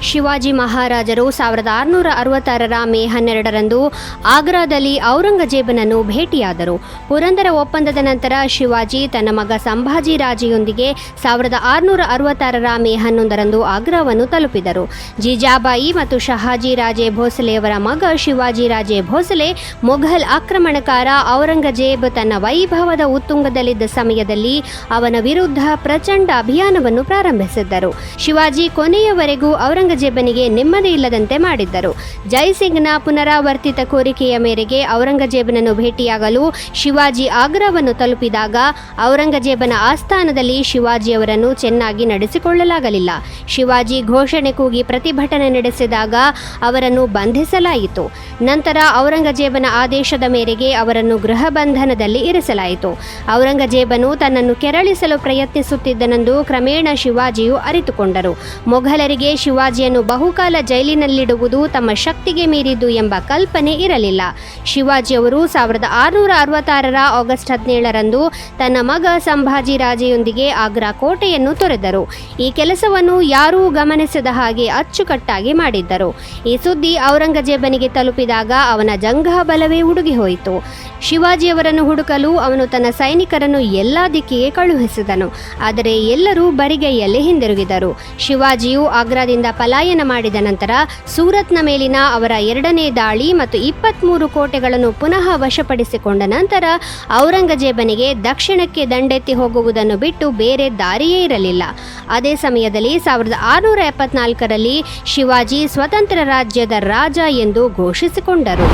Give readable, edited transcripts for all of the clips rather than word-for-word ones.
ಶಿವಾಜಿ ಮಹಾರಾಜರು 1666ರ ಮೇ 12ರಂದು ಆಗ್ರಾದಲ್ಲಿ ಔರಂಗಜೇಬನನ್ನು ಭೇಟಿಯಾದರು. ಪುರಂದರ ಒಪ್ಪಂದದ ನಂತರ ಶಿವಾಜಿ ತನ್ನ ಮಗ ಸಂಭಾಜಿ ರಾಜೆಯೊಂದಿಗೆ 1666ರ ಮೇ 11ರಂದು ಆಗ್ರಾವನ್ನು ತಲುಪಿದರು. ಜೀಜಾಬಾಯಿ ಮತ್ತು ಶಹಾಜಿ ರಾಜೆ ಭೋಸಲೆಯವರ ಮಗ ಶಿವಾಜಿ ರಾಜೆ ಭೋಸಲೆ ಮೊಘಲ್ ಆಕ್ರಮಣಕಾರ ಔರಂಗಜೇಬ್ ತನ್ನ ವೈಭವದ ಉತ್ತುಂಗದಲ್ಲಿದ್ದ ಸಮಯದಲ್ಲಿ ಅವನ ವಿರುದ್ಧ ಪ್ರಚಂಡ ಅಭಿಯಾನವನ್ನು ಪ್ರಾರಂಭಿಸಿದ್ದರು. ಶಿವಾಜಿ ಕೊನೆಯವರೆಗೂ ಔರಂಗಜೇಬನಿಗೆ ನೆಮ್ಮದಿ ಇಲ್ಲದಂತೆ ಮಾಡಿದ್ದರು. ಜೈಸಿಂಗ್ನ ಪುನರಾವರ್ತಿತ ಕೋರಿಕೆಯ ಮೇರೆಗೆ ಔರಂಗಜೇಬನನ್ನು ಭೇಟಿಯಾಗಲು ಶಿವಾಜಿ ಆಗ್ರಾವನ್ನು ತಲುಪಿದಾಗ ಔರಂಗಜೇಬನ ಆಸ್ಥಾನದಲ್ಲಿ ಶಿವಾಜಿಯವರನ್ನು ಚೆನ್ನಾಗಿ ನಡೆಸಿಕೊಳ್ಳಲಾಗಲಿಲ್ಲ. ಶಿವಾಜಿ ಘೋಷಣೆ ಕೂಗಿ ಪ್ರತಿಭಟನೆ ನಡೆಸಿದಾಗ ಅವರನ್ನು ಬಂಧಿಸಲಾಯಿತು. ನಂತರ ಔರಂಗಜೇಬನ ಆದೇಶದ ಮೇರೆಗೆ ಅವರನ್ನು ಗೃಹ ಬಂಧನದಲ್ಲಿ ಇರಿಸಲಾಯಿತು. ಔರಂಗಜೇಬನು ತನ್ನನ್ನು ಕೆರಳಿಸಲು ಪ್ರಯತ್ನಿಸುತ್ತಿದ್ದನೆಂದು ಕ್ರಮೇಣ ಶಿವಾಜಿಯು ಅರಿತುಕೊಂಡರು. ಮೊಘಲರಿಗೆ ಶಿವಾಜಿಯನ್ನು ಬಹುಕಾಲ ಜೈಲಿನಲ್ಲಿಡುವುದು ತಮ್ಮ ಶಕ್ತಿಗೆ ಮೀರಿದ್ದು ಎಂಬ ಕಲ್ಪನೆ ಇರಲಿಲ್ಲ. ಶಿವಾಜಿಯವರು 1666ರ ಆಗಸ್ಟ್ 17ರಂದು ತನ್ನ ಮಗ ಸಂಭಾಜಿ ರಾಜೆಯೊಂದಿಗೆ ಆಗ್ರಾ ಕೋಟೆಯನ್ನು ತೊರೆದರು. ಈ ಕೆಲಸವನ್ನು ಯಾರೂ ಗಮನಿಸದ ಹಾಗೆ ಅಚ್ಚುಕಟ್ಟಾಗಿ ಮಾಡಿದ್ದರು. ಈ ಸುದ್ದಿ ಔರಂಗಜೇಬನಿಗೆ ತಲುಪಿದಾಗ ಅವನ ಜಂಘಾಬಲವೇ ಉಡುಗಿಹೋಯಿತು. ಶಿವಾಜಿಯವರನ್ನು ಹುಡುಕಲು ಅವನು ತನ್ನ ಸೈನಿಕರನ್ನು ಎಲ್ಲಾ ದಿಕ್ಕಿಗೆ ಕಳುಹಿಸಿದನು. ಆದರೆ ಎಲ್ಲರೂ ಬರಿಗೈಯಲ್ಲಿ ಹಿಂದಿರುಗಿದರು. ಶಿವಾಜಿಯು ಆಗ್ರಾದಿಂದ ಪಲಾಯನ ಮಾಡಿದ ನಂತರ ಸೂರತ್ನ ಮೇಲಿನ ಅವರ 2ನೇ ದಾಳಿ ಮತ್ತು 23 ಕೋಟೆಗಳನ್ನು ಪುನಃ ವಶಪಡಿಸಿಕೊಂಡ ನಂತರ ಔರಂಗಜೇಬನಿಗೆ ದಕ್ಷಿಣಕ್ಕೆ ದಂಡೆತ್ತಿ ಹೋಗುವುದನ್ನು ಬಿಟ್ಟು ಬೇರೆ ದಾರಿಯೇ ಇರಲಿಲ್ಲ. ಅದೇ ಸಮಯದಲ್ಲಿ 1674ರಲ್ಲಿ ಶಿವಾಜಿ ಸ್ವತಂತ್ರ ರಾಜ್ಯದ ರಾಜ ಎಂದು ಘೋಷಿಸಿಕೊಂಡರು.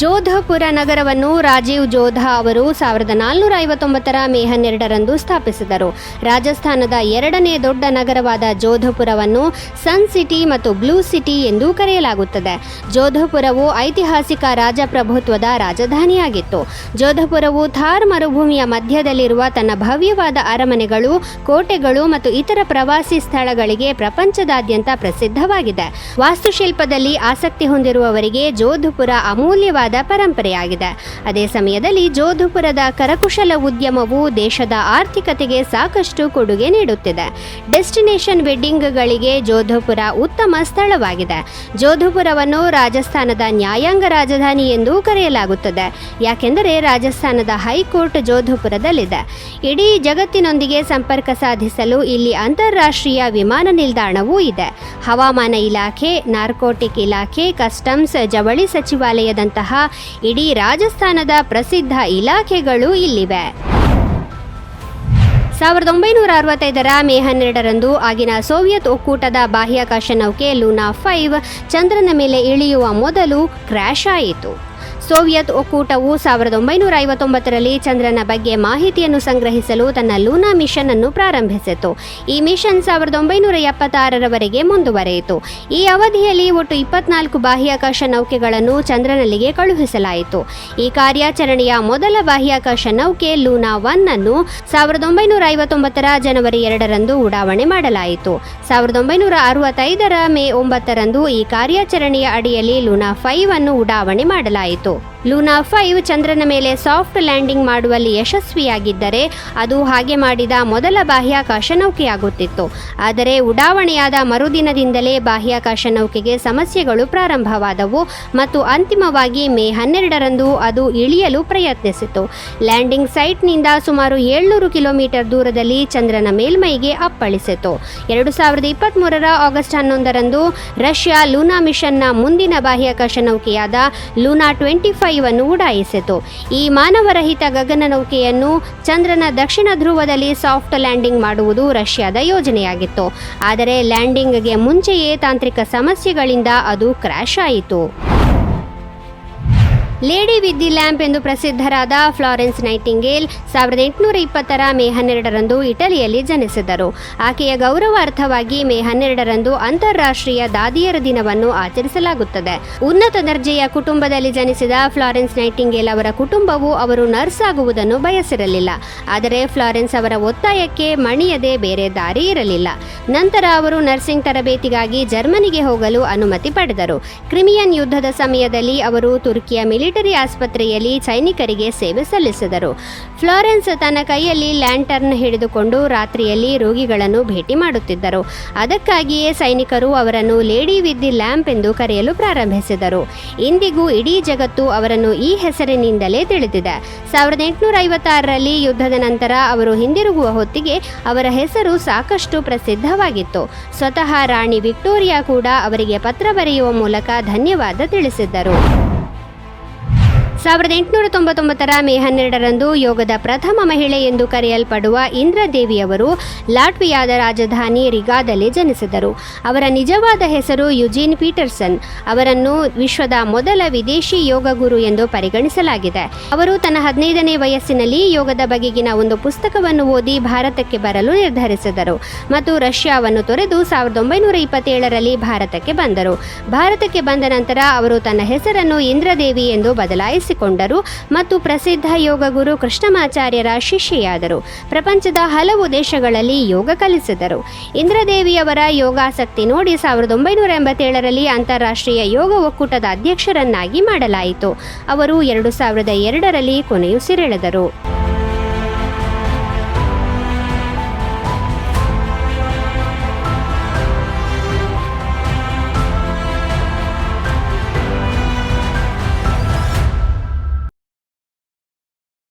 ಜೋಧಪುರ ನಗರವನ್ನು ರಾಜೀವ್ ಜೋಧಾ ಅವರು 1459ರ ಮೇ 12ರಂದು ಸ್ಥಾಪಿಸಿದರು. ರಾಜಸ್ಥಾನದ 2ನೇ ದೊಡ್ಡ ನಗರವಾದ ಜೋಧಪುರವನ್ನು ಸನ್ ಸಿಟಿ ಮತ್ತು ಬ್ಲೂ ಸಿಟಿ ಎಂದು ಕರೆಯಲಾಗುತ್ತದೆ. ಜೋಧಪುರವು ಐತಿಹಾಸಿಕ ರಾಜಪ್ರಭುತ್ವದ ರಾಜಧಾನಿಯಾಗಿತ್ತು. ಜೋಧಪುರವು ಥಾರ್ ಮರುಭೂಮಿಯ ಮಧ್ಯದಲ್ಲಿರುವ ತನ್ನ ಭವ್ಯವಾದ ಅರಮನೆಗಳು, ಕೋಟೆಗಳು ಮತ್ತು ಇತರ ಪ್ರವಾಸಿ ಸ್ಥಳಗಳಿಗೆ ಪ್ರಪಂಚದಾದ್ಯಂತ ಪ್ರಸಿದ್ಧವಾಗಿದೆ. ವಾಸ್ತುಶಿಲ್ಪದಲ್ಲಿ ಆಸಕ್ತಿ ಹೊಂದಿರುವವರಿಗೆ ಜೋಧಪುರ ಅಮೂಲ್ಯವಾದ ಪರಂಪರೆಯಾಗಿದೆ. ಅದೇ ಸಮಯದಲ್ಲಿ ಜೋಧಪುರದ ಕರಕುಶಲ ಉದ್ಯಮವು ದೇಶದ ಆರ್ಥಿಕತೆಗೆ ಸಾಕಷ್ಟು ಕೊಡುಗೆ ನೀಡುತ್ತಿದೆ. ಡೆಸ್ಟಿನೇಷನ್ ವೆಡ್ಡಿಂಗ್ಗಳಿಗೆ ಜೋಧಪುರ ಉತ್ತಮ ಸ್ಥಳವಾಗಿದೆ. ಜೋಧಪುರವನ್ನು ರಾಜಸ್ಥಾನದ ನ್ಯಾಯಾಂಗ ರಾಜಧಾನಿ ಎಂದು ಕರೆಯಲಾಗುತ್ತದೆ, ಯಾಕೆಂದರೆ ರಾಜಸ್ಥಾನದ ಹೈಕೋರ್ಟ್ ಜೋಧಪುರದಲ್ಲಿದೆ. ಇಡೀ ಜಗತ್ತಿನೊಂದಿಗೆ ಸಂಪರ್ಕ ಸಾಧಿಸಲು ಇಲ್ಲಿ ಅಂತಾರಾಷ್ಟ್ರೀಯ ವಿಮಾನ ನಿಲ್ದಾಣವೂ ಇದೆ. ಹವಾಮಾನ ಇಲಾಖೆ, ನಾರ್ಕೋಟಿಕ್ ಇಲಾಖೆ, ಕಸ್ಟಮ್ಸ್, ಜವಳಿ ಸಚಿವಾಲಯದಂತಹ ಇಡೀ ರಾಜಸ್ಥಾನದ ಪ್ರಸಿದ್ಧ ಇಲಾಖೆಗಳು ಇಲ್ಲಿವೆ. 1965ರ ಮೇ 12ರಂದು ಆಗಿನ ಸೋವಿಯತ್ ಒಕ್ಕೂಟದ ಬಾಹ್ಯಾಕಾಶ ನೌಕೆ ಲೂನಾ 5 ಚಂದ್ರನ ಮೇಲೆ ಇಳಿಯುವ ಮೊದಲು ಕ್ರ್ಯಾಶ್ ಆಯಿತು. ಸೋವಿಯತ್ ಒಕ್ಕೂಟವು 1959ರಲ್ಲಿ ಚಂದ್ರನ ಬಗ್ಗೆ ಮಾಹಿತಿಯನ್ನು ಸಂಗ್ರಹಿಸಲು ತನ್ನ ಲೂನಾ ಮಿಷನ್ ಅನ್ನು ಪ್ರಾರಂಭಿಸಿತು. ಈ ಮಿಷನ್ 1976ರವರೆಗೆ ಮುಂದುವರೆಯಿತು. ಈ ಅವಧಿಯಲ್ಲಿ ಒಟ್ಟು 24 ಬಾಹ್ಯಾಕಾಶ ನೌಕೆಗಳನ್ನು ಚಂದ್ರನಲ್ಲಿಗೆ ಕಳುಹಿಸಲಾಯಿತು. ಈ ಕಾರ್ಯಾಚರಣೆಯ ಮೊದಲ ಬಾಹ್ಯಾಕಾಶ ನೌಕೆ ಲೂನಾ 1 ಅನ್ನು 1959ರ ಜನವರಿ 2ರಂದು ಉಡಾವಣೆ ಮಾಡಲಾಯಿತು. 1965ರ ಮೇ 9ರಂದು ಈ ಕಾರ್ಯಾಚರಣೆಯ ಅಡಿಯಲ್ಲಿ ಲೂನಾ 5 ಅನ್ನು ಉಡಾವಣೆ ಮಾಡಲಾಯಿತು. ಲೂನಾ 5 ಚಂದ್ರನ ಮೇಲೆ ಸಾಫ್ಟ್ ಲ್ಯಾಂಡಿಂಗ್ ಮಾಡುವಲ್ಲಿ ಯಶಸ್ವಿಯಾಗಿದ್ದರೆ ಅದು ಹಾಗೆ ಮಾಡಿದ ಮೊದಲ ಬಾಹ್ಯಾಕಾಶ ನೌಕೆಯಾಗುತ್ತಿತ್ತು. ಆದರೆ ಉಡಾವಣೆಯಾದ ಮರುದಿನದಿಂದಲೇ ಬಾಹ್ಯಾಕಾಶ ನೌಕೆಗೆ ಸಮಸ್ಯೆಗಳು ಪ್ರಾರಂಭವಾದವು ಮತ್ತು ಅಂತಿಮವಾಗಿ ಮೇ 12ರಂದು ಅದು ಇಳಿಯಲು ಪ್ರಯತ್ನಿಸಿತು. ಲ್ಯಾಂಡಿಂಗ್ ಸೈಟ್ನಿಂದ ಸುಮಾರು 700 ಕಿಲೋಮೀಟರ್ ದೂರದಲ್ಲಿ ಚಂದ್ರನ ಮೇಲ್ಮೈಗೆ ಅಪ್ಪಳಿಸಿತು. 2023ರ ಆಗಸ್ಟ್ 11ರಂದು ರಷ್ಯಾ ಲೂನಾ ಮಿಷನ್ನ ಮುಂದಿನ ಬಾಹ್ಯಾಕಾಶ ನೌಕೆಯಾದ ಲೂನಾ 25 ಅನ್ನು ಉಡಾಯಿಸಿತು. ಈ ಮಾನವರಹಿತ ಗಗನನೌಕೆಯನ್ನು ಚಂದ್ರನ ದಕ್ಷಿಣ ಧ್ರುವದಲ್ಲಿ ಸಾಫ್ಟ್ ಲ್ಯಾಂಡಿಂಗ್ ಮಾಡುವುದು ರಷ್ಯಾದ ಯೋಜನೆಯಾಗಿತ್ತು. ಆದರೆ ಲ್ಯಾಂಡಿಂಗ್ಗೆ ಮುಂಚೆಯೇ ತಾಂತ್ರಿಕ ಸಮಸ್ಯೆಗಳಿಂದ ಅದು ಕ್ರ್ಯಾಶ್ ಆಯಿತು. ಲೇಡಿ ವಿತ್ ದಿ ಲ್ಯಾಂಪ್ ಎಂದು ಪ್ರಸಿದ್ಧರಾದ ಫ್ಲಾರೆನ್ಸ್ ನೈಟಿಂಗೇಲ್ 1820ರ ಮೇ 12ರಂದು ಇಟಲಿಯಲ್ಲಿ ಜನಿಸಿದರು. ಆಕೆಯ ಗೌರವಾರ್ಥವಾಗಿ ಮೇ 12ರಂದು ಅಂತಾರಾಷ್ಟ್ರೀಯ ದಾದಿಯರ ದಿನವನ್ನು ಆಚರಿಸಲಾಗುತ್ತದೆ. ಉನ್ನತ ದರ್ಜೆಯ ಕುಟುಂಬದಲ್ಲಿ ಜನಿಸಿದ ಫ್ಲಾರೆನ್ಸ್ ನೈಟಿಂಗೇಲ್ ಅವರ ಕುಟುಂಬವು ಅವರು ನರ್ಸ್ ಆಗುವುದನ್ನು ಬಯಸಿರಲಿಲ್ಲ. ಆದರೆ ಫ್ಲಾರೆನ್ಸ್ ಅವರ ಒತ್ತಾಯಕ್ಕೆ ಮಣಿಯದೆ ಬೇರೆ ದಾರಿ ಇರಲಿಲ್ಲ. ನಂತರ ಅವರು ನರ್ಸಿಂಗ್ ತರಬೇತಿಗಾಗಿ ಜರ್ಮನಿಗೆ ಹೋಗಲು ಅನುಮತಿ ಪಡೆದರು. ಕ್ರಿಮಿಯನ್ ಯುದ್ಧದ ಸಮಯದಲ್ಲಿ ಅವರು ತುರ್ಕಿಯ ಮಿಲಿಟರಿ ಆಸ್ಪತ್ರೆಯಲ್ಲಿ ಸೈನಿಕರಿಗೆ ಸೇವೆ ಸಲ್ಲಿಸಿದರು. ಫ್ಲಾರೆನ್ಸ್ ತನ್ನ ಕೈಯಲ್ಲಿ ಲ್ಯಾಂಟರ್ನ್ ಹಿಡಿದುಕೊಂಡು ರಾತ್ರಿಯಲ್ಲಿ ರೋಗಿಗಳನ್ನು ಭೇಟಿ ಮಾಡುತ್ತಿದ್ದರು. ಅದಕ್ಕಾಗಿಯೇ ಸೈನಿಕರು ಅವರನ್ನು ಲೇಡಿ ವಿತ್ ದಿ ಲ್ಯಾಂಪ್ ಎಂದು ಕರೆಯಲು ಪ್ರಾರಂಭಿಸಿದರು. ಇಂದಿಗೂ ಇಡೀ ಜಗತ್ತು ಅವರನ್ನು ಈ ಹೆಸರಿನಿಂದಲೇ ತಿಳಿದಿದೆ. 1856ರಲ್ಲಿ ಯುದ್ಧದ ನಂತರ ಅವರು ಹಿಂದಿರುಗುವ ಹೊತ್ತಿಗೆ ಅವರ ಹೆಸರು ಸಾಕಷ್ಟು ಪ್ರಸಿದ್ಧವಾಗಿತ್ತು. ಸ್ವತಃ ರಾಣಿ ವಿಕ್ಟೋರಿಯಾ ಕೂಡ ಅವರಿಗೆ ಪತ್ರ ಬರೆಯುವ ಮೂಲಕ ಧನ್ಯವಾದ ತಿಳಿಸಿದ್ದರು. 1899ರ ಮೇ 12ರಂದು ಯೋಗದ ಪ್ರಥಮ ಮಹಿಳೆ ಎಂದು ಕರೆಯಲ್ಪಡುವ ಇಂದ್ರದೇವಿಯವರು ಲಾಟ್ವಿಯಾದ ರಾಜಧಾನಿ ರಿಗಾದಲ್ಲಿ ಜನಿಸಿದರು. ಅವರ ನಿಜವಾದ ಹೆಸರು ಯುಜೀನ್ ಪೀಟರ್ಸನ್. ಅವರನ್ನು ವಿಶ್ವದ ಮೊದಲ ವಿದೇಶಿ ಯೋಗ ಗುರು ಎಂದು ಪರಿಗಣಿಸಲಾಗಿದೆ. ಅವರು ತನ್ನ 15ನೇ ವಯಸ್ಸಿನಲ್ಲಿ ಯೋಗದ ಬಗೆಗಿನ ಒಂದು ಪುಸ್ತಕವನ್ನು ಓದಿ ಭಾರತಕ್ಕೆ ಬರಲು ನಿರ್ಧರಿಸಿದರು ಮತ್ತು ರಷ್ಯಾವನ್ನು ತೊರೆದು 1927ರಲ್ಲಿ ಭಾರತಕ್ಕೆ ಬಂದರು. ಭಾರತಕ್ಕೆ ಬಂದ ನಂತರ ಅವರು ತನ್ನ ಹೆಸರನ್ನು ಇಂದ್ರದೇವಿ ಎಂದು ಬದಲಾಯಿಸಿಕೊಂಡರು ಮತ್ತು ಪ್ರಸಿದ್ಧ ಯೋಗ ಗುರು ಕೃಷ್ಣಮಾಚಾರ್ಯರ ಶಿಷ್ಯೆಯಾದರು. ಪ್ರಪಂಚದ ಹಲವು ದೇಶಗಳಲ್ಲಿ ಯೋಗ ಕಲಿಸಿದರು. ಇಂದ್ರದೇವಿಯವರ ಯೋಗಾಸಕ್ತಿ ನೋಡಿ 1987ರಲ್ಲಿ ಅಂತಾರಾಷ್ಟ್ರೀಯ ಯೋಗ ಒಕ್ಕೂಟದ ಅಧ್ಯಕ್ಷರನ್ನಾಗಿ ಮಾಡಲಾಯಿತು. ಅವರು 2002ರಲ್ಲಿ ಕೊನೆಯುಸಿರೆಳೆದರು.